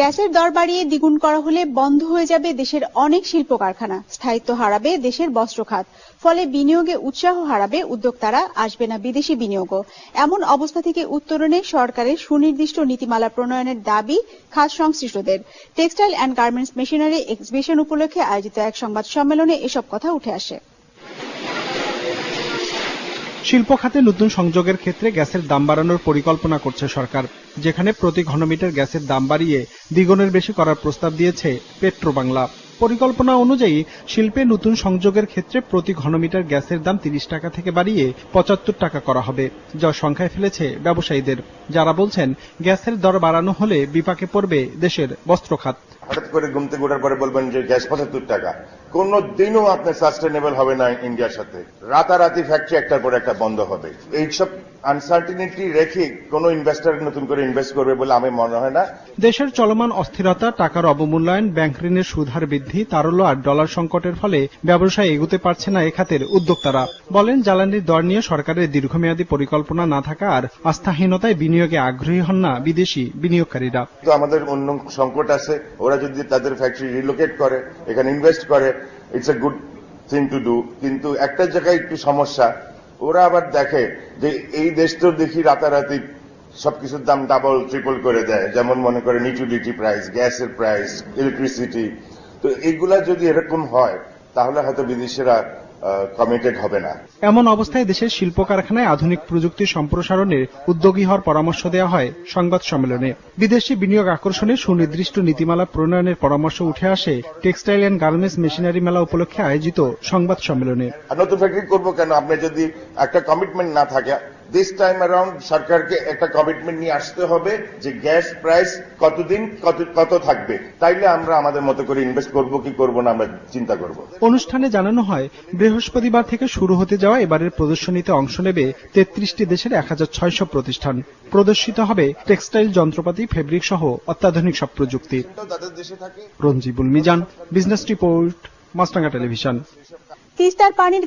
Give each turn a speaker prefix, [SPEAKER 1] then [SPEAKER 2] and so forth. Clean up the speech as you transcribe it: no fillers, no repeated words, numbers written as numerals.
[SPEAKER 1] গ্যাসের দর বাড়িয়ে দ্বিগুণ করা হলে বন্ধ হয়ে যাবে দেশের অনেক শিল্প কারখানা, স্থায়িত্ব হারাবে দেশের বস্ত্র খাত, ফলে বিনিয়োগে উৎসাহ হারাবে উদ্যোক্তারা, আসবে না বিদেশি বিনিয়োগও। এমন অবস্থা থেকে উত্তরণে সরকারের সুনির্দিষ্ট নীতিমালা প্রণয়নের দাবি খাত সংশ্লিষ্টদের। Textile and garments machinery exhibition উপলক্ষে আয়োজিত এক সংবাদ সম্মেলনে এসব কথা উঠে আসে।
[SPEAKER 2] শিল্প খাতে নতুন সংযোগের ক্ষেত্রে গ্যাসের দাম বাড়ানোর পরিকল্পনা করছে সরকার, যেখানে প্রতি ঘনমিটার গ্যাসের দাম বাড়িয়ে দ্বিগুণের বেশি করার প্রস্তাব দিয়েছে পেট্রোবাংলা। পরিকল্পনা অনুযায়ী শিল্পে নতুন সংযোগের ক্ষেত্রে প্রতি ঘনমিটার গ্যাসের দাম 30 টাকা থেকে বাড়িয়ে 75 টাকা করা হবে, যা সংখ্যায় ফেলেছে ব্যবসায়ীদের, যারা বলছেন গ্যাসের দর বাড়ানো হলে বিপাকে পড়বে দেশের বস্ত্র খাত।
[SPEAKER 3] হঠাৎ করে ঘুম থেকে ওঠার পরে বলবেন যে গ্যাস 75 টাকা, কোন দিনও আপনার সাস্টেনেবল হবে না ইন্ডিয়ার সাথে। রাতারাতি ফ্যাক্টরি একটার পর একটা বন্ধ হবে। এইসব আনসার্টিনিটি রেখে কোন ইনভেস্টর নতুন করে ইনভেস্ট করবে বলে আমি মনে হয় না।
[SPEAKER 2] দেশের চলমান অস্থিরতা, টাকার অবমূল্যায়ন, ব্যাংক ঋণের সুদহার বৃদ্ধি, তারল্য আর ডলার সংকটের ফলে ব্যবসায় এগোতে পারছে না এ খাতের উদ্যোক্তারা। বলেন, জ্বালানির দর নিয়ে সরকারের দীর্ঘমেয়াদী পরিকল্পনা না থাকা আর আস্থাহীনতায় বিনিয়োগে আগ্রহী হন না বিদেশি বিনিয়োগকারীরা।
[SPEAKER 3] তো আমাদের অন্য সংকট আছে, ওরা যদি তাদের ফ্যাক্টরি রিলোকেট করে, এখানে ইনভেস্ট করে, it's a good thing to do. কিন্তু একটা জায়গায় একটু সমস্যা, ওরা আবার দেখে যে এই দেশ তো দেখি রাতারাতি সবকিছুর দাম ডাবল ট্রিপল করে দেয়, যেমন মনে করেন ইউটিলিটি প্রাইস, গ্যাসের প্রাইস, ইলেকট্রিসিটি। তো এইগুলা যদি এরকম হয় তাহলে হয়তো বিদেশিরা কমিটেড হবে না।
[SPEAKER 2] এমন অবস্থায় দেশের শিল্প কারখানায় আধুনিক প্রযুক্তি সম্প্রসারণে উদ্যোগী হওয়ার পরামর্শ দেওয়া হয় সংবাদ সম্মেলনে। বিদেশি বিনিয়োগ আকর্ষণে সুনির্দিষ্ট নীতিমালা প্রণয়নের পরামর্শ উঠে আসে টেক্সটাইল অ্যান্ড গার্মেন্টস মেশিনারি মেলা উপলক্ষে আয়োজিত সংবাদ সম্মেলনে।
[SPEAKER 3] নতুন ফ্যাক্টরি করবো কেন, আপনি যদি একটা কমিটমেন্ট না থাকে, দিস টাইম অ্যারাউন্ড সরকারকে একটা কমিটমেন্ট নিয়ে আসতে হবে যে গ্যাস প্রাইস কতদিন কত থাকবে, তাইলে আমরা আমাদের মতো করে ইনভেস্ট করবো কি করবো না আমরা চিন্তা করব।
[SPEAKER 2] অনুষ্ঠানে জানানো হয়, বৃহস্পতিবার থেকে শুরু হতে যাওয়া এবারের প্রদর্শনীতে অংশ নেবে 33টি দেশের 1600 প্রতিষ্ঠান। প্রদর্শিত হবে টেক্সটাইল যন্ত্রপাতি, ফেব্রিক সহ অত্যাধুনিক সব প্রযুক্তি। রঞ্জিবুল মিজান, বিজনেস রিপোর্ট, মাছরাঙা টেলিভিশন।
[SPEAKER 1] তিস্তার পানির